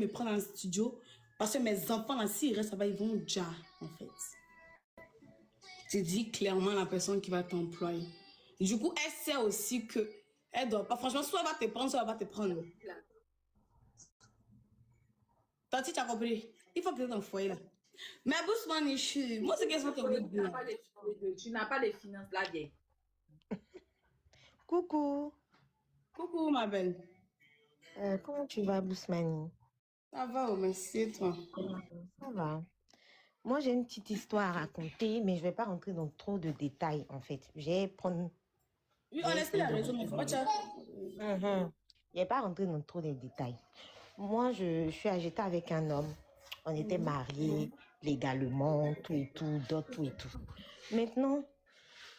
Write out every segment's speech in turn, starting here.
me prendre en studio parce que mes enfants, là, s'ils restent là-bas, ils vont déjà, en fait. C'est dit clairement la personne qui va t'employer. Du coup, elle sait aussi que elle doit pas. Franchement, soit elle va te prendre, soit elle va te prendre. Tati, tu as compris? Il faut que tu aies dans le foyer là. Mais Bousman, moi, c'est qu'est-ce que tu veux dire? Tu n'as pas les finances là, bien. Coucou, Coucou, ma belle. comment tu vas, Bousmani? Ça va, oh, merci, et toi? Ça va. Moi, j'ai une petite histoire à raconter, mais je vais pas rentrer dans trop de détails, en fait. Oui, Je on vais laisse essayer la de raison, mais faut pas résumer. Je vais pas rentrer dans trop de détails. Moi, je suis j'étais avec un homme. On était mariés légalement, tout et tout, dot, tout et tout. Maintenant,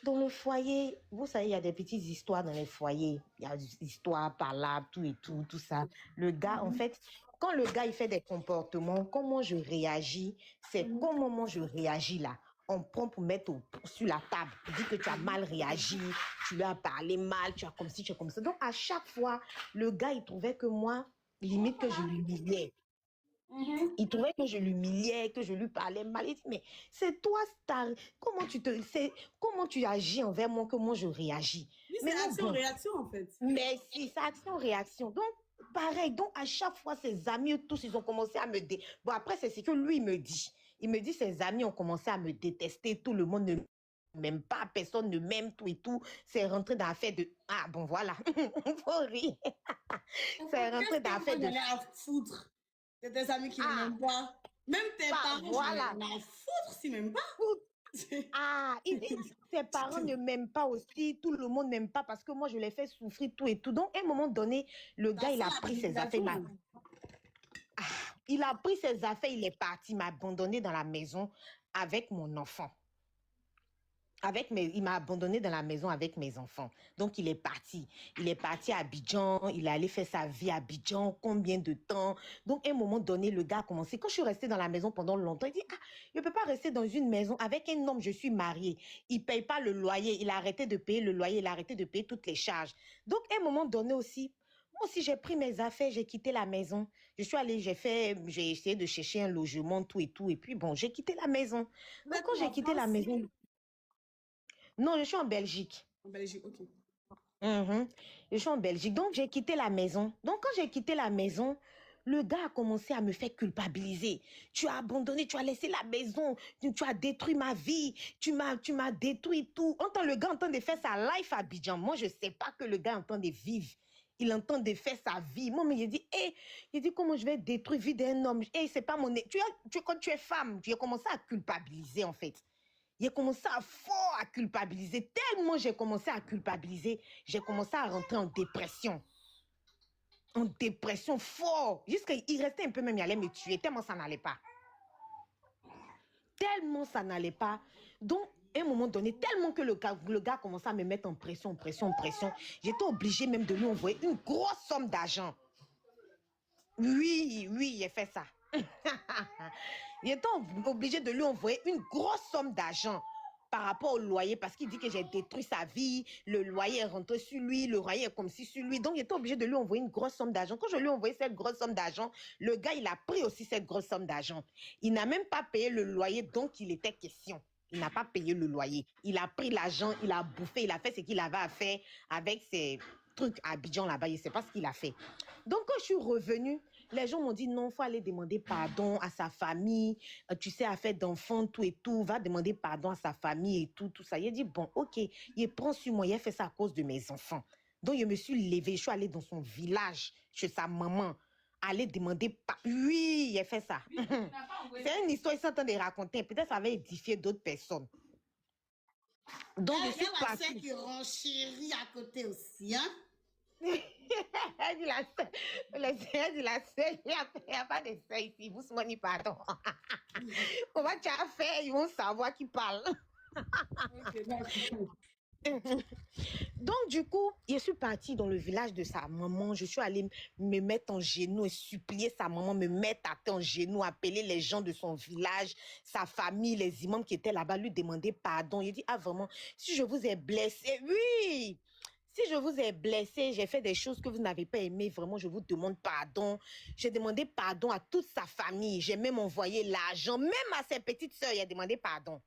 dans le foyer, vous savez, il y a des petites histoires dans les foyers. Il y a des histoires par là, tout et tout, tout ça. Le gars, en fait, quand le gars, il fait des comportements, comment je réagis, c'est comment moi je réagis là. On prend pour mettre sur la table, pour dire que tu as mal réagi, tu lui as parlé mal, tu as comme ci, tu as comme ça. Donc, à chaque fois, le gars, il trouvait que moi, limite que je l'humiliais. Il trouvait que je l'humiliais, que je lui parlais mal. Il dit, mais c'est toi, Star. Comment tu agis envers moi, que moi je réagis. Oui, c'est Maintenant, bon, action-réaction, en fait. mais si, c'est action-réaction. Donc, pareil. Donc, à chaque fois, ses amis, tous, ils ont commencé à me Bon, après, c'est ce que lui me dit. Il me dit, ses amis ont commencé à me détester. Tout le monde ne m'aime pas. Personne ne m'aime, tout et tout. C'est rentré dans l'affaire de... Ah, bon, voilà. Faut rire. C'est rentré dans l'affaire de... à foutre. C'est tes amis qui ne Ah, m'aiment pas. Même tes parents, voilà. j'en ai à foutre s'ils m'aiment pas. Ah, ses parents ne m'aiment pas aussi, tout le monde n'aime pas parce que moi je les fais souffrir tout et tout. Donc, à un moment donné, le gars, il a pris ses affaires. Il a pris ses affaires, il est parti, il m'a abandonné dans la maison avec mon enfant. Il m'a abandonné dans la maison avec mes enfants. Donc, il est parti. Il est parti à Abidjan. Il est allé faire sa vie à Abidjan. Combien de temps? Donc, à un moment donné, le gars a commencé. Quand je suis restée dans la maison pendant longtemps, il dit, ah, je ne peux pas rester dans une maison avec un homme, je suis mariée. Il ne paye pas le loyer. Il a arrêté de payer le loyer. Il a arrêté de payer toutes les charges. Donc, à un moment donné aussi, moi aussi, j'ai pris mes affaires, j'ai quitté la maison. Je suis allée, j'ai essayé de chercher un logement, tout et tout. Et puis, bon, j'ai quitté la maison. Donc, quand j'ai quitté la maison, non, je suis en Belgique. En Belgique, ok. Je suis en Belgique. Donc, j'ai quitté la maison. Donc, quand j'ai quitté la maison, le gars a commencé à me faire culpabiliser. Tu as abandonné, tu as laissé la maison, tu as détruit ma vie, tu m'as détruit tout. Le gars entend de faire sa life à Abidjan. Moi, je ne sais pas que le gars entend de vivre. Il entend de faire sa vie. Moi, mais il dit, comment je vais détruire la vie d'un homme? C'est pas mon... Quand tu es femme, tu as commencé à culpabiliser, en fait. J'ai commencé à culpabiliser. Tellement j'ai commencé à culpabiliser, j'ai commencé à rentrer en dépression. En dépression fort. Jusqu'il restait un peu même, il allait me tuer. Tellement ça n'allait pas. Tellement ça n'allait pas. Donc, à un moment donné, tellement que le gars commençait à me mettre en pression. J'étais obligée même de lui envoyer une grosse somme d'argent. Oui, j'ai fait ça. J'étais obligée de lui envoyer une grosse somme d'argent par rapport au loyer parce qu'il dit que j'ai détruit sa vie, le loyer est rentré sur lui, le loyer est comme si sur lui. Donc, j'étais obligée de lui envoyer une grosse somme d'argent. Quand je lui ai envoyé cette grosse somme d'argent, le gars, il a pris aussi cette grosse somme d'argent. Il n'a même pas payé le loyer, donc il était question. Il n'a pas payé le loyer. Il a pris l'argent, il a bouffé, il a fait ce qu'il avait à faire avec ses trucs à Abidjan là-bas. Je ne sais pas ce qu'il a fait. Donc, quand je suis revenue, les gens m'ont dit non, il faut aller demander pardon à sa famille. Tu sais, affaire d'enfant, tout et tout. Va demander pardon à sa famille et tout, tout ça. Il a dit bon, ok, il prend sur moi. Il a fait ça à cause de mes enfants. Donc, je me suis levée. Je suis allée dans son village, chez sa maman. Aller demander pardon. Oui, il a fait ça. C'est une histoire, ils sont en train de raconter. Peut-être ça va édifier d'autres personnes. Donc, je suis partie. Il y a qui renchérit à côté aussi, hein? Elle dit la sœur, il n'y a pas de sœur ici, vous se maniez pardon. Comment tu as fait, ils vont savoir qui parle. Donc, du coup, je suis partie dans le village de sa maman. Je suis allée me mettre en genoux et supplier sa maman, me mettre à terre en genoux, appeler les gens de son village, sa famille, les imams qui étaient là-bas, lui demander pardon. Il dit, ah vraiment, si je vous ai blessé, oui, Si je vous ai blessé, j'ai fait des choses que vous n'avez pas aimées, vraiment, je vous demande pardon. J'ai demandé pardon à toute sa famille. J'ai même envoyé l'argent, même à ses petites sœurs, il a demandé pardon.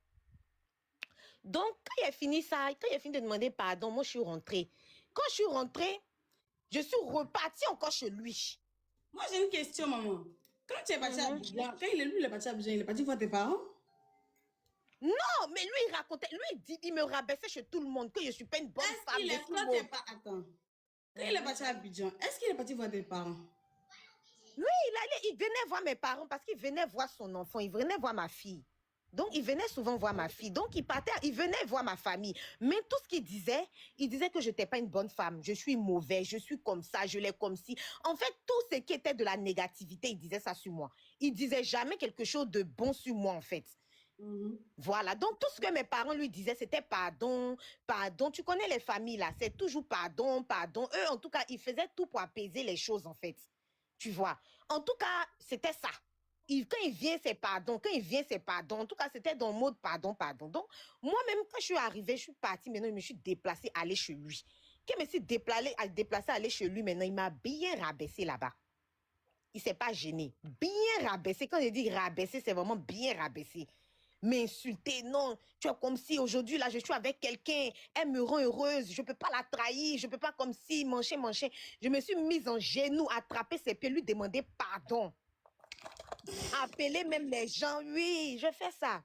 Donc, quand il a fini ça, quand il a fini de demander pardon, moi, je suis rentrée. Quand je suis rentrée, je suis repartie encore chez lui. Moi, j'ai une question, maman. Quand tu es parti à Abidjan, quand lui, il est parti à Abidjan, il est parti voir tes parents? Non, mais lui, il racontait, lui, il me rabaissait chez tout le monde que je ne suis pas une bonne femme. Est-ce qu'il est, quand t'es pas, attends. Quand il est parti à Abidjan, est-ce qu'il est parti voir tes parents? Oui, il venait voir mes parents parce qu'il venait voir son enfant, il venait voir ma fille. Donc, il venait souvent voir ma fille. Donc, il venait voir ma famille. Mais tout ce qu'il disait, il disait que je n'étais pas une bonne femme. Je suis mauvaise, je suis comme ça, je l'ai comme si. En fait, tout ce qui était de la négativité, il disait ça sur moi. Il disait jamais quelque chose de bon sur moi, en fait. Voilà. Donc, tout ce que mes parents lui disaient, c'était pardon, pardon. Tu connais les familles, là. C'est toujours pardon, pardon. Eux, en tout cas, ils faisaient tout pour apaiser les choses, en fait. Tu vois. En tout cas, c'était ça. Quand il vient, c'est pardon. Quand il vient, c'est pardon. En tout cas, c'était dans le mode pardon, pardon. Donc, moi-même, quand je suis arrivée, je suis partie. Maintenant, je me suis déplacée, aller chez lui. Quand je me suis déplacée, aller chez lui, maintenant, il m'a bien rabaissé là-bas. Il ne s'est pas gêné. Bien rabaissé. Quand je dis rabaissé, c'est vraiment bien rabaissé. M'insulter, non. Tu vois, comme si aujourd'hui, là, je suis avec quelqu'un, elle me rend heureuse, je ne peux pas la trahir, je ne peux pas comme si, mancher. Je me suis mise en genoux, attraper ses pieds, lui demander pardon. Appeler même les gens, oui, je fais ça.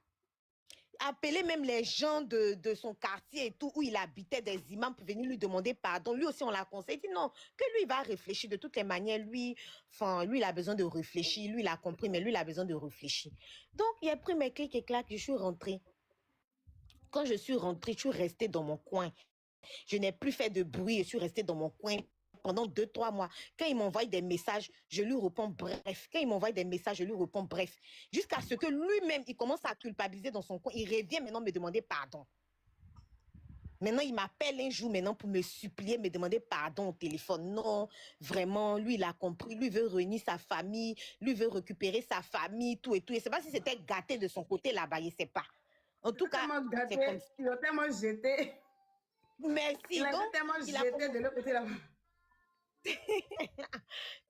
Appeler même les gens de son quartier et tout, où il habitait, des imams pour venir lui demander pardon. Lui aussi, on l'a conseillé. Il dit non, que lui, il va réfléchir de toutes les manières. Lui, il a besoin de réfléchir. Lui, il a compris, mais lui, il a besoin de réfléchir. Donc, il a pris mes clics et claques, je suis rentrée. Quand je suis rentrée, je suis restée dans mon coin. Je n'ai plus fait de bruit, je suis restée dans mon coin pendant 2-3 mois. Quand il m'envoie des messages, je lui réponds bref. Quand il m'envoie des messages, je lui réponds bref. Jusqu'à ce que lui-même, il commence à culpabiliser dans son coin. Il revient maintenant me demander pardon. Maintenant, il m'appelle un jour maintenant pour me supplier, me demander pardon au téléphone. Non, vraiment, lui, il a compris. Lui veut réunir sa famille. Lui veut récupérer sa famille, tout et tout. Et c'est pas si c'était gâté de son côté là-bas, il ne sait pas. En tout cas, c'est comme ça. Il a tellement jeté. Merci. Il a tellement jeté de l'autre côté là-bas.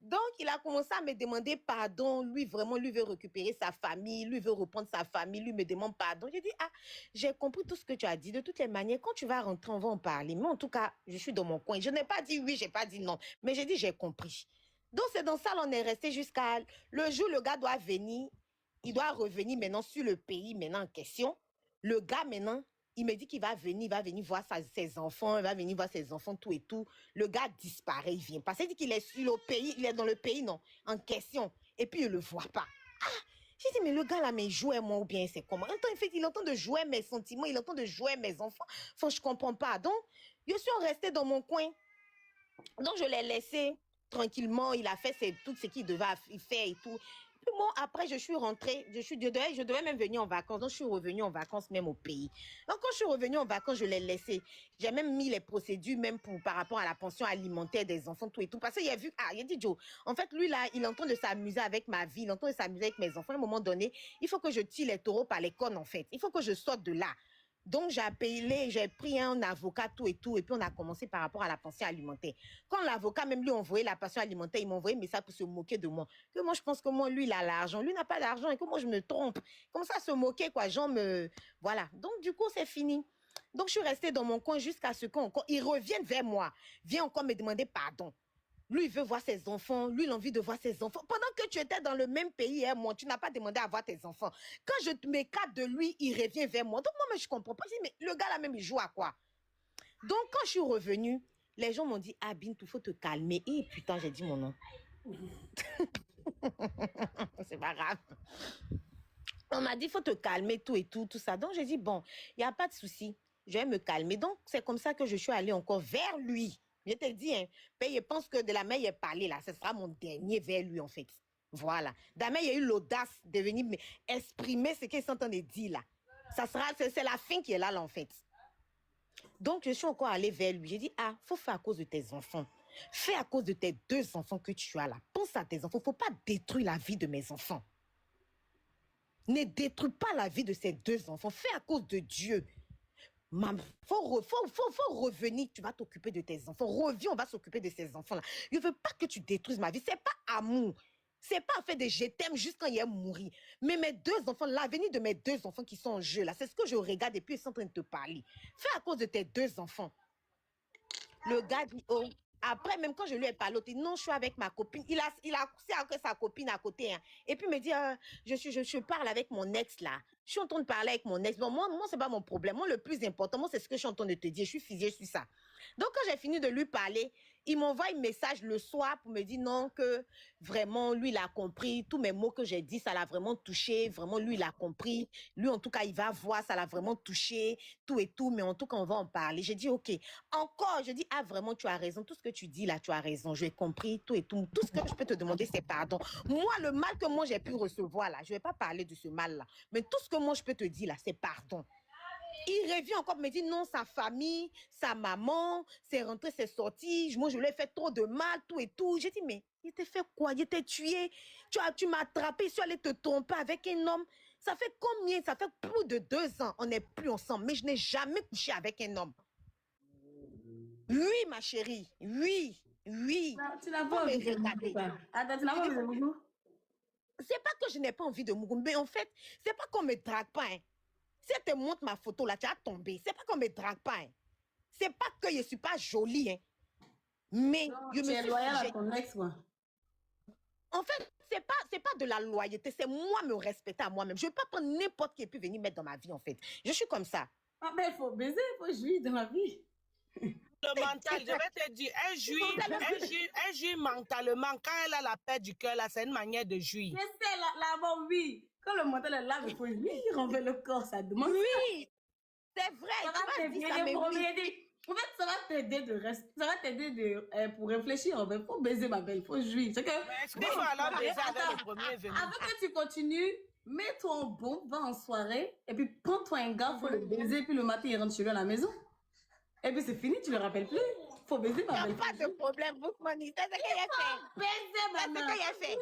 Donc, il a commencé à me demander pardon. Lui, vraiment, lui veut récupérer sa famille. Lui veut reprendre sa famille. Lui me demande pardon. J'ai dit, j'ai compris tout ce que tu as dit. De toutes les manières, quand tu vas rentrer, on va en parler. Mais en tout cas, je suis dans mon coin. Je n'ai pas dit oui, je n'ai pas dit non. Mais j'ai dit, j'ai compris. Donc, c'est dans ça qu'on est resté jusqu'à le jour où le gars doit venir. Il doit revenir maintenant sur le pays maintenant en question. Le gars maintenant, il me dit qu'il va venir voir ses enfants, il va venir voir ses enfants, tout et tout. Le gars disparaît, il vient pas. Il dit qu'il est sur le pays, il est dans le pays, non, en question. Et puis, il ne le voit pas. J'ai dit, mais le gars là, mais il jouait moi ou bien c'est comment? En fait, il entend de jouer mes sentiments, il entend de jouer mes enfants. Enfin, je ne comprends pas. Donc, je suis restée dans mon coin. Donc, je l'ai laissé tranquillement. Il a fait tout ce qu'il devait faire et tout. Puis moi, après, je suis rentrée, je devais même venir en vacances. Donc, je suis revenue en vacances même au pays. Donc, quand je suis revenue en vacances, je l'ai laissé. J'ai même mis les procédures même par rapport à la pension alimentaire des enfants, tout et tout. Parce qu'il a vu, il a dit, Joe, en fait, lui, là, il est en train de s'amuser avec ma vie, il est en train de s'amuser avec mes enfants. À un moment donné, il faut que je tire les taureaux par les cornes, en fait. Il faut que je sorte de là. Donc, j'ai pris un avocat, tout et tout, et puis on a commencé par rapport à la pension alimentaire. Quand l'avocat même lui envoyé la pension alimentaire, il m'a envoyé un message pour se moquer de moi. Que moi, je pense que moi, lui, il a l'argent. Lui n'a pas d'argent et que moi, je me trompe. Comme ça, se moquer, quoi. Voilà. Donc, du coup, c'est fini. Donc, je suis restée dans mon coin jusqu'à ce qu'il revienne vers moi. Viens encore me demander pardon. Lui, il veut voir ses enfants. Lui, il a envie de voir ses enfants. Pendant que tu étais dans le même pays, moi, tu n'as pas demandé à voir tes enfants. Quand je m'écarte de lui, il revient vers moi. Donc, moi, mais je ne comprends pas. Je dis, mais le gars là même, il joue à quoi? Donc, quand je suis revenue, les gens m'ont dit, Bint, il faut te calmer. Et putain, j'ai dit mon nom. C'est pas grave. On m'a dit, il faut te calmer, tout et tout, tout ça. Donc, j'ai dit, bon, il n'y a pas de souci. Je vais me calmer. Donc, c'est comme ça que je suis allée encore vers lui. Je te dis, hein, je pense que de la main, il est parlé là. Ce sera mon dernier vers lui, en fait. Voilà. D'ailleurs, il y a eu l'audace de venir exprimer ce qu'il s'entend de dire là. C'est la fin qui est là, en fait. Donc, je suis encore allée vers lui. J'ai dit, faut faire à cause de tes enfants. Fais à cause de tes 2 enfants que tu as là. Pense à tes enfants. Il ne faut pas détruire la vie de mes enfants. Ne détruis pas la vie de ces 2 enfants. Fais à cause de Dieu. Faut revenir, tu vas t'occuper de tes enfants. Reviens, on va s'occuper de ces enfants-là. Je ne veux pas que tu détruises ma vie. C'est pas amour. C'est pas fait de je t'aime juste quand il est mourir. Mais mes deux enfants, l'avenir de mes deux enfants qui sont en jeu, là, c'est ce que je regarde et puis ils sont en train de te parler. Fais à cause de tes deux enfants. Le gars dit, oh, après, même quand je lui ai parlé, il dit, non, je suis avec ma copine. Il a couché avec sa copine à côté. Hein. Et puis il me dit, je parle avec mon ex là. Je suis en train de parler avec mon ex. Bon, moi c'est pas mon problème. Moi, le plus important, moi, c'est ce que je suis en train de te dire. Je suis figée sur ça. Donc, quand j'ai fini de lui parler, il m'envoie un message le soir pour me dire non, que vraiment, lui, il a compris. Tous mes mots que j'ai dit, ça l'a vraiment touché. Vraiment, lui, il a compris. Lui, en tout cas, il va voir, ça l'a vraiment touché, tout et tout. Mais en tout cas, on va en parler. J'ai dit, OK. Encore, je dis, ah, vraiment, tu as raison. Tout ce que tu dis là, tu as raison. J'ai compris, tout et tout. Tout ce que je peux te demander, c'est pardon. Moi, le mal que moi, j'ai pu recevoir là, je ne vais pas parler de ce mal-là. Mais tout ce que moi, je peux te dire là, c'est pardon. Il revient encore, me dit non, sa famille, sa maman, c'est rentré, c'est sorti. Moi, je lui ai fait trop de mal, tout et tout. J'ai dit, mais il t'a fait quoi? Il t'a tué? Tu m'as attrapé, je suis allée te tromper avec un homme. Ça fait combien? Ça fait plus de 2 ans. On n'est plus ensemble, mais je n'ai jamais couché avec un homme. Oui, ma chérie. Oui. Oui. Non, tu n'as pas envie de Mougou. Attends, tu n'as pas envie de Mougou? C'est pas que je n'ai pas envie de Mougou, mais en fait, c'est pas qu'on me drague pas. Hein. Si elle te montre ma photo là, tu vas tomber. C'est pas qu'on me drague pas. Hein. C'est pas que je suis pas jolie. Hein. Mais Non, je me tu es suis loyale à figée. ton ex, quoi. En fait, c'est pas de la loyauté, c'est moi me respecter à moi-même. Je ne veux pas prendre n'importe qui peut venir mettre dans ma vie, en fait. Je suis comme ça. Ah ben, il faut baiser, il faut jouir dans la vie. Le mental, je vais te dire, elle jouit mentalement. Quand elle a la paix du cœur, là, c'est une manière de jouir. Je sais, là-bas, oui. Quand le mental est là, il faut jouir envers le corps, ça demande. Oui, c'est vrai. Ça va t'aider, en fait, ça va t'aider ça va t'aider pour réfléchir. Il faut baiser, ma belle, il faut jouir. C'est que, Est-ce qu'il faut alors baiser avec le premier venu? avant que tu continues, mets-toi en bon, va en soirée, et puis prends-toi un gars, faut le baiser, puis le matin, il rentre chez lui à la maison. Et puis c'est fini, tu le rappelles plus. Faut baiser, ma Il n'y belle. a pas de problème, Bookmoney. C'est ce qu'il a fait. Baiser, C'est ce maman. qu'il a fait.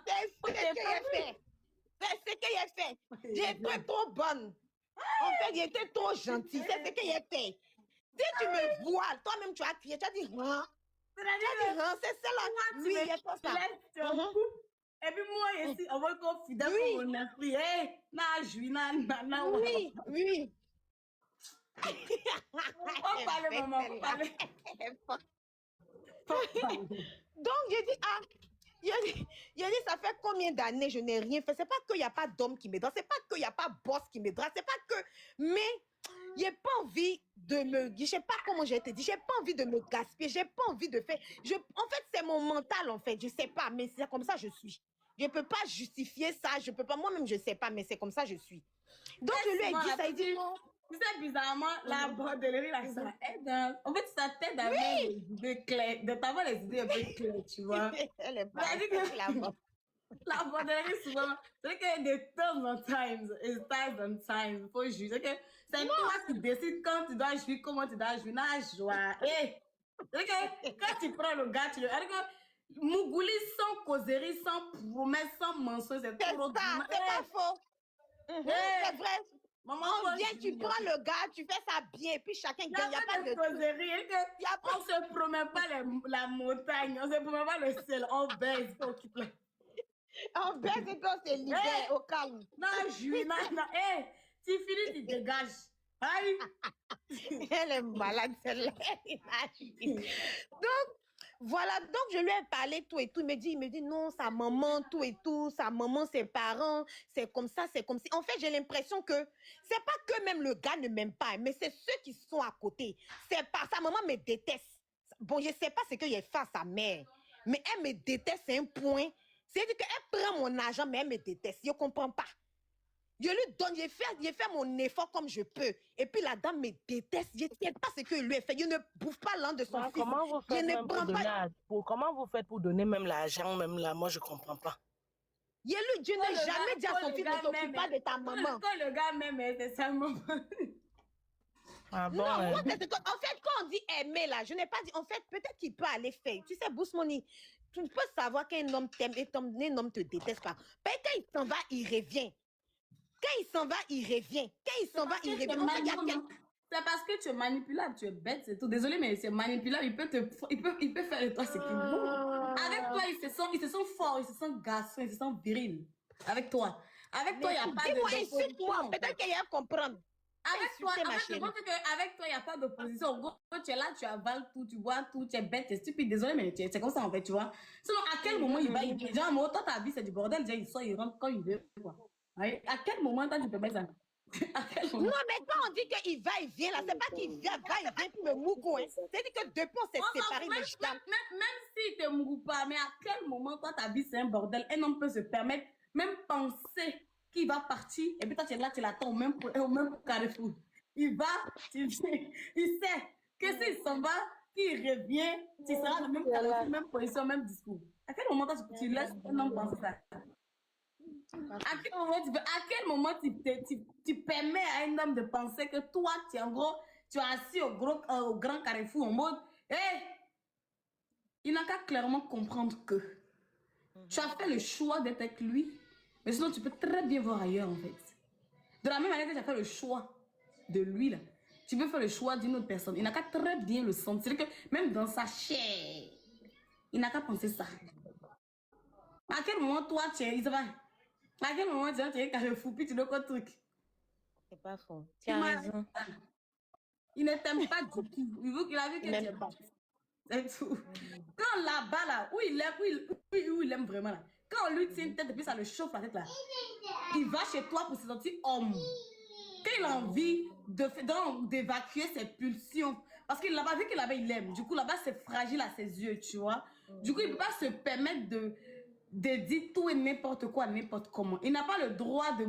C'est ce qu'il a fait. C'est ce qu'il a fait. J'étais trop bonne. En fait, j'étais trop gentille. C'est ce qu'il a fait. Si tu me vois, toi-même, tu as crié, tu as dit, hein? Tu as dit, hein? C'est ça là. Oui, il y a pas ça. Et puis moi, ici, on va être fidèle pour mon esprit. Hé, na, joui, na. Oui, oui. On parle, maman, on parle. Donc, j'ai dit, ça fait combien d'années je n'ai rien fait. C'est pas qu'il n'y a pas d'homme qui m'aidera, c'est pas qu'il n'y a pas boss qui m'aidera, c'est pas que... Mais, j'ai pas envie de me... Je sais pas comment j'ai été dit, j'ai pas envie de me gaspiller, j'ai pas envie de faire... En fait, c'est mon mental, en fait, je sais pas, mais c'est comme ça je suis. Je peux pas justifier ça, je peux pas... Moi-même, je sais pas, mais c'est comme ça je suis. Donc, je lui ai dit ça, il dit non. Tu sais, bizarrement, la bordellerie, là, ça aide. En fait, ça t'aide à avoir les idées claires, d'avoir les idées un peu claires, tu vois. Elle est pas la bordellerie, souvent, c'est que des times and times, il faut juger. C'est toi qui décides quand tu dois jouer, comment tu dois jouer, na joie. C'est que quand tu prends le gars, tu le... Mougouli sans causerie, sans promesse, sans mensonge, c'est trop ça, c'est pas faux. C'est vrai. Maman, on vient, tu prends le gars, tu fais ça bien, puis chacun gagne. Il n'y a pas de causerie. On ne se promet pas la montagne, on ne se promet pas le ciel, on baise, on quitte là. On baise et puis on se libère au calme. Non, Julie, non. Tu finis, tu dégages. Aïe. Elle est malade, celle-là. Donc, voilà, donc je lui ai parlé tout et tout. Il me dit non, sa maman, tout et tout, sa maman, ses parents, c'est comme ça, c'est comme si. En fait, j'ai l'impression que c'est pas que même le gars ne m'aime pas, mais c'est ceux qui sont à côté. C'est pas, sa maman me déteste. Bon, je sais pas ce qu'il fait à sa mère, mais elle me déteste, c'est un point. C'est-à-dire qu'elle prend mon argent, mais elle me déteste. Je comprends pas. Je lui donne, j'ai fait mon effort comme je peux. Et puis la dame me déteste. Je ne sais pas ce que lui a fait. Je ne bouffe pas l'un de son fils. Comment vous faites comment vous faites pour donner même l'argent, même là? Moi, je ne comprends pas. Je n'ai jamais dit à son fils, ne t'occupe pas de ta maman. Quand le gars m'aime, c'est sa maman. Ah bon, non, en fait, quand on dit aimer, là, je n'ai pas dit, en fait, peut-être qu'il peut aller faire. Tu sais, Bousmoni, tu peux savoir qu'un homme t'aime et un homme te déteste pas. Peut-être qu'il s'en va, il revient. Quand il s'en va, il revient. Quand il s'en va, il revient. En fait, il y a quelqu'un. C'est parce que tu es manipulable, tu es bête, c'est tout. Désolé, mais c'est manipulable. Il peut faire de toi ce qu'il veut. Avec toi, il se sent fort, il se sent garçon, il se sent viril. Avec toi. Avec toi, il n'y a pas de. Dis-moi, insulte-moi. Peut-être qu'il y a à comprendre. Avec toi, Insulter ma avec, je chérie. montre qu'avec toi, il n'y a pas d'opposition. En gros, tu es là, tu avales tout, tu bois tout, tu es bête, tu es stupide. Désolé, mais c'est comme ça en fait, tu vois. Sinon, à quel moment il va, il vient. Genre, moi, toi, ta vie, c'est du bordel. Déjà, il sort, il rentre quand il veut. Quoi. Ouais. À quel moment, toi, tu peux mettre ça? À quel moment? Non, mais quand on dit qu'il va, il vient, là, c'est pas qu'il vient, va, il vient, puis me mouco. Hein. C'est-à-dire que depuis, on s'est séparés, mais je t'aime. Même s'il te mourou pas, mais à quel moment, toi, ta vie, c'est un bordel. Un homme peut se permettre, même penser qu'il va partir, et puis toi, tu es là, tu l'attends au même carrefour. Il va, il sait que s'il s'en va, qu'il revient, tu seras dans le même carrefour, même position, même discours. À quel moment, toi, tu laisses un homme penser ça? À quel moment tu permets à un homme de penser que toi, tu es en gros, tu es assis au grand carrefour en mode, hé, il n'a qu'à clairement comprendre que tu as fait le choix d'être avec lui, mais sinon tu peux très bien voir ailleurs en fait. De la même manière que tu as fait le choix de lui là, tu peux faire le choix d'une autre personne. Il n'a qu'à très bien le sentir, que même dans sa chair, il n'a qu'à penser ça. À quel moment toi tu es, à quel moment tu es carrefour, puis tu veux quoi truc? C'est pas faux. Tu as raison. Il ne t'aime pas du tout. Il a vu que tu n'aimes pas. C'est tout. Quand là-bas, là, où il aime vraiment, là, quand on lui tient une tête et puis ça le chauffe la tête, là, il va chez toi pour se sentir homme. Quand il a envie d'évacuer ses pulsions, parce qu'il n'a pas vu que là-bas, il aime. Du coup, là-bas, c'est fragile à ses yeux, tu vois. Du coup, il ne peut pas se permettre de dire tout et n'importe quoi, n'importe comment. Il n'a pas le droit de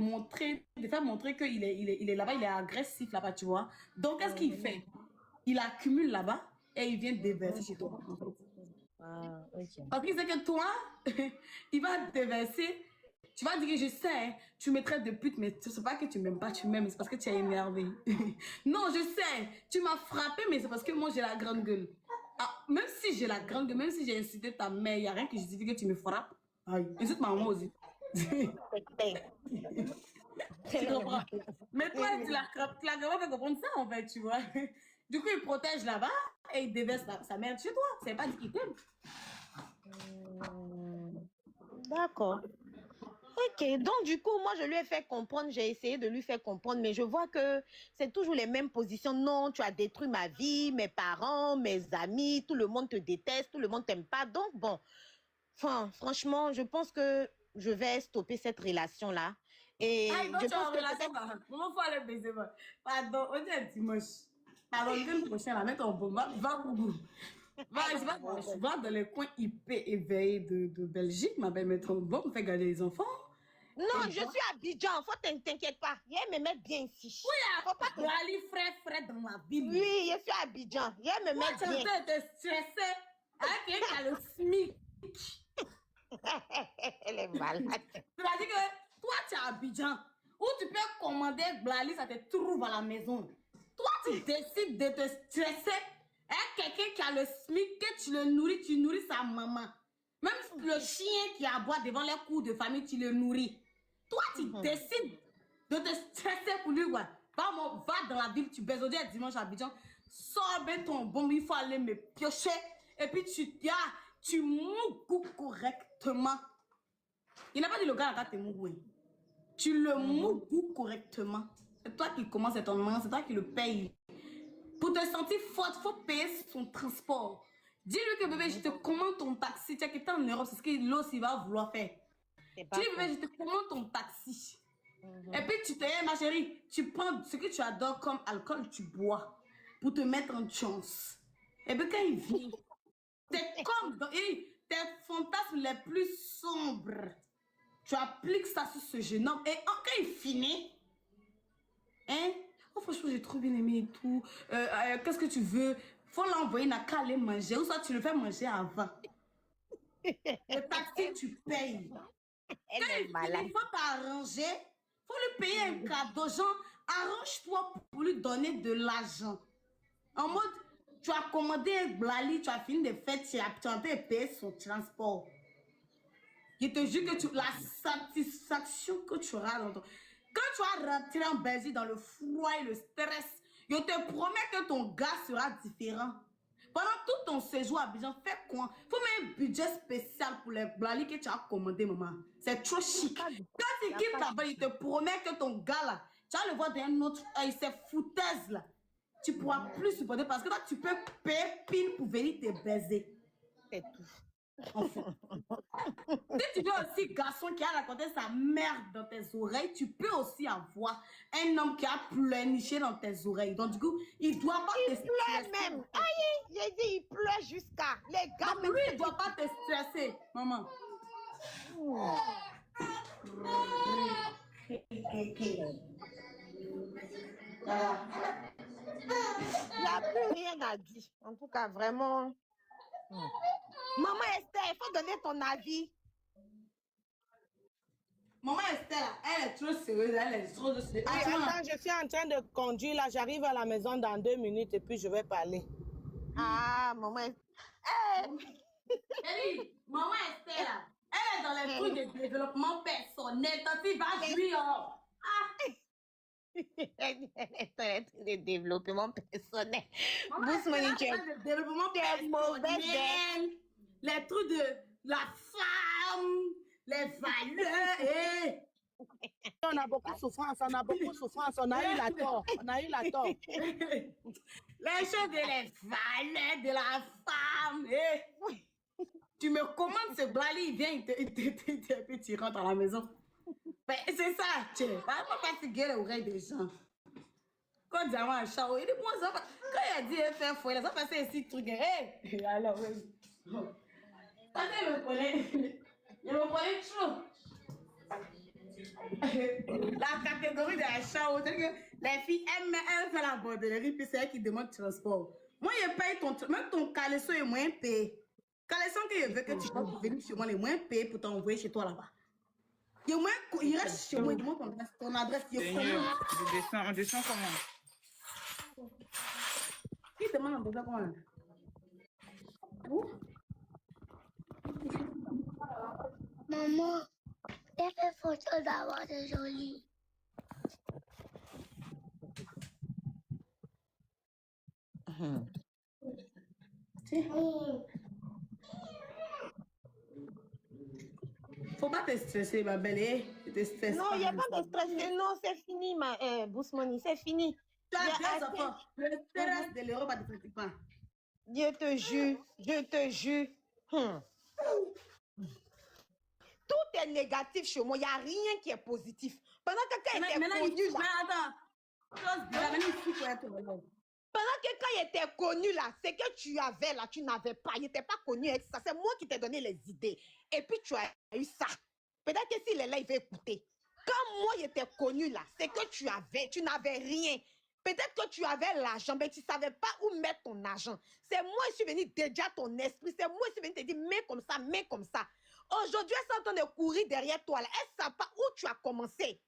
faire montrer qu'il est là-bas, il est agressif là-bas, tu vois. Donc, qu'est-ce qu'il fait? Il accumule là-bas et il vient déverser chez toi, en fait. Ah, ok. Parce qu'il sait que toi, il va déverser. Tu vas dire que je sais, hein, tu me traites de pute, mais ce n'est pas que tu m'aimes pas, tu m'aimes, c'est parce que tu es énervé. Non, je sais, tu m'as frappé, mais c'est parce que moi j'ai la grande gueule. Ah, même si j'ai la grande gueule, même si j'ai incité ta mère, il n'y a rien qui justifie que tu me frappes. Aïe, incite ma maman aussi. Tu comprends? Mais toi, tu l'as vraiment fait comprendre ça, en fait, tu vois. Du coup, il protège là-bas et il déverse sa merde chez toi. C'est pas dit qu'il t'aime. D'accord. Ok, donc du coup, moi, je lui ai fait comprendre, j'ai essayé de lui faire comprendre, mais je vois que c'est toujours les mêmes positions. Non, tu as détruit ma vie, mes parents, mes amis, tout le monde te déteste, tout le monde t'aime pas. Donc, bon, enfin, franchement, je pense que je vais stopper cette relation-là. Et donc je tu es en pense que relation, comment faut aller baiser, moi? Pardon, on dit un dimanche. Alors, le week-end prochain, là, mets ton bon, va dans les coins hyper éveillés de Belgique, ma belle, mettre bon, me faire garder les enfants. Non, je suis à Abidjan, t'inquiète pas. Il me met bien ici. Oui, faut pas que aller frais dans la ville. Oui, je suis à Abidjan. Il me met bien. Tu es stressé avec quelqu'un qui a le SMIC. Elle est malade. C'est-à-dire que toi, tu es à Abidjan, où tu peux commander Blali, ça te trouve à la maison. Toi, tu décides de te stresser avec quelqu'un qui a le SMIC, que tu le nourris, tu nourris sa maman. Même le chien qui aboie devant les cours de famille, tu le nourris. Toi, tu décides de te stresser pour lui, quoi. Va dans la ville, tu baises aujourd'hui dimanche à Abidjan, sors bien ton bon, il faut aller me piocher, et puis tu mouilles correctement. Il n'a pas dit le gars à te mouiller. Tu le mouilles correctement. C'est toi qui commence ton maman, c'est toi qui le paye. Pour te sentir forte, il faut payer son transport. Dis-lui que bébé, je te commande ton taxi. Tu as quitté en Europe, c'est ce que l'os il va vouloir faire. Dis-lui bébé, je te commande ton taxi. Et puis tu te dis, ma chérie, tu prends ce que tu adores comme alcool, tu bois pour te mettre en chance. Et puis quand il vient, t'es comme dans tes fantasmes les plus sombres. Tu appliques ça sur ce jeune homme. Et quand il finit, hein, oh franchement, j'ai trop bien aimé et tout. Qu'est-ce que tu veux? Faut l'envoyer, n'a qu'à aller manger. Ou soit tu le fais manger avant. Le taxi, tu payes. Elle est malade. Il faut t'arranger. Il faut lui payer un cadeau. Genre, arrange-toi pour lui donner de l'argent. En mode, tu as commandé un Blali, tu as fini de faire, tu as payé son transport. Je te jure que la satisfaction que tu auras dans ton... Quand tu vas rentrer en Belgique dans le froid et le stress, je te promets que ton gars sera différent. Pendant tout ton séjour à Abidjan, fais quoi? Il faut mettre un budget spécial pour les blalis que tu as commandé, maman. C'est trop chic. Quand tu quittes là-bas, je te promets que ton gars là, tu vas le voir d'un autre œil, ces foutaises là. Tu ne pourras plus supporter parce que toi, tu peux payer pile pour venir te baiser. C'est tout. Enfin. Si tu veux aussi garçon qui a raconté sa merde dans tes oreilles, tu peux aussi avoir un homme qui a pleurniché dans tes oreilles. Donc du coup, il doit pas te Il pleure stresser. même. Aïe, j'ai dit, il pleure jusqu'à. Les gars, Donc, lui, il doit pas te stresser, maman. il n'y a plus rien à dire. En tout cas, vraiment. Maman Esther, il faut donner ton avis. Maman Estelle, elle est trop sérieuse, elle est trop sérieuse. Oui, attends, je suis en train de conduire là. J'arrive à la maison dans 2 minutes et puis je vais parler. Ah, maman Esther. Maman Estelle, elle est dans les trucs de développement personnel. Quand tu vas jouir, Elle est dans les trucs de développement personnel. Maman Bousmani, tu es le développement t'es mauvaise, personnel, les trucs de la femme, les valeurs. On a beaucoup de souffrance, on a beaucoup de souffrance. On a eu la tort, on a eu la tort. Les choses de les valeurs de la femme. Tu me commandes ce blali, il vient, et puis tu rentres à la maison. Mais c'est ça, tu ne vas pas fatiguer les oreilles des gens. Quand Diamant a chao, il dit, bon, ça va. Quand il a dit, il fait fouet, ça passe ici, truc. Alors, oui. Quand il me connaît, il me connaît trop. La catégorie de la chao, c'est-à-dire que les filles aiment, elles font la bordellerie, puis c'est elles qui demandent transport. Moi, je paye même ton caleçon est moins payé. Caleçon que je veux que tu vas venir chez moi, les moins payés pour t'envoyer chez toi là-bas. Il reste chez moi, il demande ton adresse. On descend comment? Il demande on descend comment? Où? Maman, j'ai fait photo d'avoir de jolies. Faut pas te stresser, ma belle. Te stresse Non, il n'y a pas de stress. Non, c'est fini, ma Bousmani, c'est fini. Tu as deux enfants. Le stress de l'Europe ne te fatigue pas. Je te jure, je te jure. Tout est négatif chez moi. Il n'y a rien qui est positif. Pendant que quand il était connu là. Pendant que quand il était connu là, c'est que tu avais là, tu n'avais pas. Il n'était pas connu avec ça. C'est moi qui t'ai donné les idées. Et puis tu as eu ça. Peut-être que s'il est là, il va écouter. Quand moi j'étais connu là, c'est que tu n'avais rien. Peut-être que tu avais l'argent, mais tu ne savais pas où mettre ton argent. C'est moi qui suis venu déjà ton esprit. C'est moi qui suis venu te dire, mets comme ça, mets comme ça. Aujourd'hui, elles sont en train de courir derrière toi. Là. Elles ne savent pas où tu as commencé.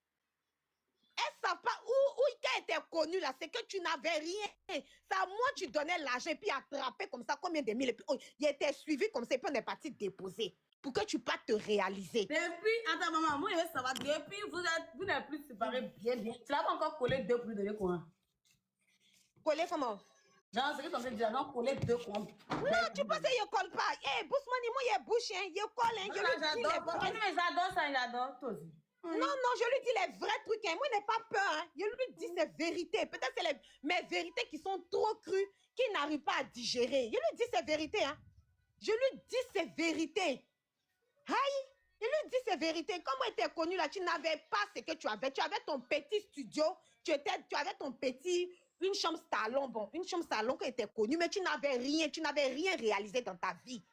Elles ne savent pas où tu étais connu là. C'est que tu n'avais rien. C'est à moi tu donnais l'argent et puis attrapé comme ça combien de mille. Et puis il était suivi comme ça et puis on est parti déposer. Pour que tu puisses te réaliser. Depuis, attends maman, moi je veux savoir, depuis vous n'êtes plus séparés bien. Tu l'as pas encore collé 2 pour lui donner quoi? Coller comment? Genre, c'est que tu as dit, non, coller 2 quoi. Non, tu penses qu'il ne colle pas. Eh, Bousmani, moi, il est bouche, hein. Il colle, hein. J'adore ça, j'adore toi aussi. Non, je lui dis les vrais trucs. Hein. Moi, je n'ai pas peur. Hein. Je lui dis ses vérités. Peut-être que c'est mes vérités qui sont trop crues, qui n'arrivent pas à digérer. Je lui dis ses vérités. Hein. Je lui dis ses vérités. Aïe, je lui dis ses vérités. Comme moi, j'étais connue là, tu n'avais pas ce que tu avais. Tu avais ton petit studio. Tu avais ton petit... Une chambre salon, une chambre salon qui était connue, mais tu n'avais rien réalisé dans ta vie.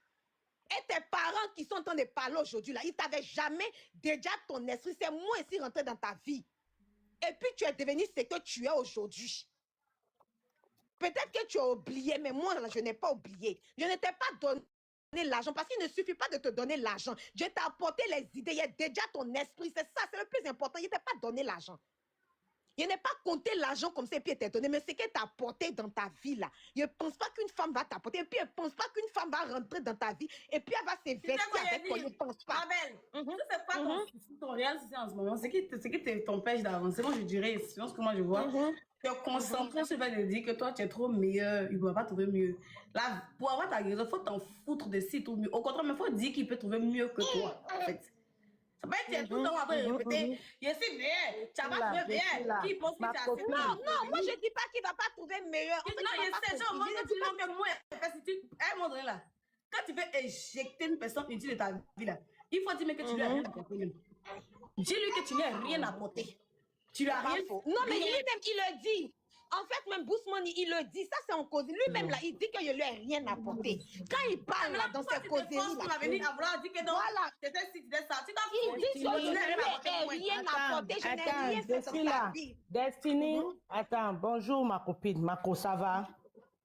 Et tes parents qui sont en train de parler aujourd'hui, là, ils t'avaient jamais déjà ton esprit. C'est moi ici rentré dans ta vie. Et puis tu es devenu ce que tu es aujourd'hui. Peut-être que tu as oublié, mais moi, là, je n'ai pas oublié. Je ne t'ai pas donné l'argent parce qu'il ne suffit pas de te donner l'argent. Je t'ai apporté les idées. Il y a déjà ton esprit. C'est ça, c'est le plus important. Je ne t'ai pas donné l'argent. Je n'ai pas compté l'argent comme ça et puis elle t'a donné, mais ce qu'elle t'a apporté dans ta vie là. Je ne pense pas qu'une femme va t'apporter et puis elle ne pense pas qu'une femme va rentrer dans ta vie et puis elle va s'investir avec toi. Je ne pense pas. Ma belle, tu sais quoi ton réel souci en ce moment? Ce qui t'empêche d'avancer, moi je dirais, sinon ce que moi je vois, te concentrer sur le fait de dire que toi tu es trop meilleur, il ne va pas trouver mieux. Là, pour avoir ta guérison, il faut t'en foutre de si tout mieux. Au contraire, il faut dire qu'il peut trouver mieux que toi, en fait. Ça peut être tout le temps en train de répéter, je suis meilleur, tu n'as pas trouvé meilleur. Qui pense que tu as assez Non, non, moi je ne dis pas qu'il ne va pas trouver meilleur. En fait, non, il va pas je sais, contribuer. je dis que moi, à un moment donné là, quand tu veux éjecter une personne utile de ta vie là, il faut dire mais que tu lui as rien apporté. Dis-lui que tu n'as rien apporté. Tu lui as rien. Non, mais lui-même, il le dit. En fait, même Bousmani, il le dit. Ça, c'est en cause. Lui-même, là, il dit que je lui ai rien apporté. Quand il parle là, dans cette causerie, il va venir à vouloir dire que non, voilà. c'était si, c'était ça. Il dit que je lui ai rien apporté. Je n'ai rien fait sur sa vie. Destiny, attends, bonjour ma copine, Mako, ça va?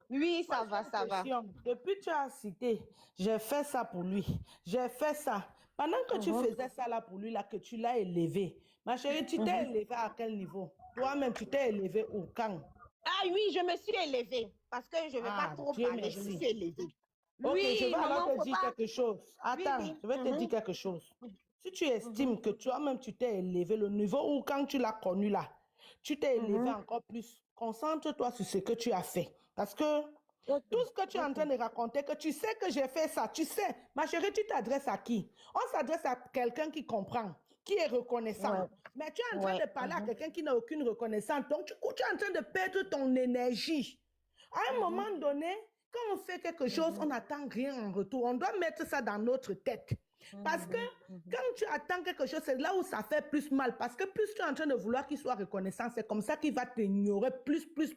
Oui, ça va, ça va. Depuis que tu as cité, j'ai fait ça pour lui. J'ai fait ça. Pendant que tu faisais ça là pour lui, là, que tu l'as élevé. Ma chérie, tu t'es élevé à quel niveau? Toi-même, tu t'es élevé au camp. Ah oui, je me suis élevée. Parce que je ne vais pas trop Dieu parler. merci. Je me suis élevée. Ok, Oui, je vais alors maman, te faut dire pas... quelque chose. Attends, oui. je vais te dire quelque chose. Si tu estimes que toi-même, tu t'es élevé, le niveau où quand tu l'as connu là, tu t'es élevé encore plus, concentre-toi sur ce que tu as fait. Parce que tout ce que tu es en train de raconter, que tu sais que j'ai fait ça, tu sais, ma chérie, tu t'adresses à qui? On s'adresse à quelqu'un qui comprend, qui est reconnaissant. Mais tu es en train de parler à quelqu'un qui n'a aucune reconnaissance. Donc, tu es en train de perdre ton énergie. À un moment donné, quand on fait quelque chose, on n'attend rien en retour. On doit mettre ça dans notre tête. Parce que quand tu attends quelque chose, c'est là où ça fait plus mal. Parce que plus tu es en train de vouloir qu'il soit reconnaissant, c'est comme ça qu'il va t'ignorer plus. Et puis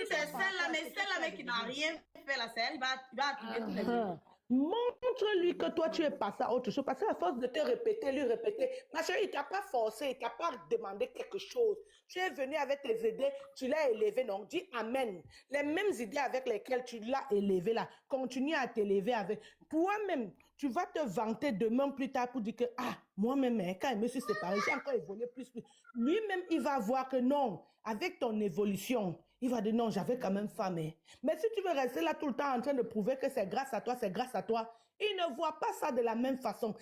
c'est celle-là, mais qui n'a rien fait là, c'est elle, il va attribuer tous les deux. Montre-lui que toi, tu es passé à autre chose. Parce qu'à force de te répéter, lui répéter, ma chérie, il ne t'a pas forcé, il ne t'a pas demandé quelque chose. Tu es venu avec tes idées, tu l'as élevé. Donc, dis Amen. Les mêmes idées avec lesquelles tu l'as élevé là, continue à t'élever avec. Toi-même, tu vas te vanter demain plus tard pour dire que, moi-même, quand je me suis séparée, j'ai encore évolué plus. Lui-même, il va voir que non, avec ton évolution, il va dire non, j'avais quand même faim. Mais si tu veux rester là tout le temps en train de prouver que c'est grâce à toi, il ne voit pas ça de la même façon.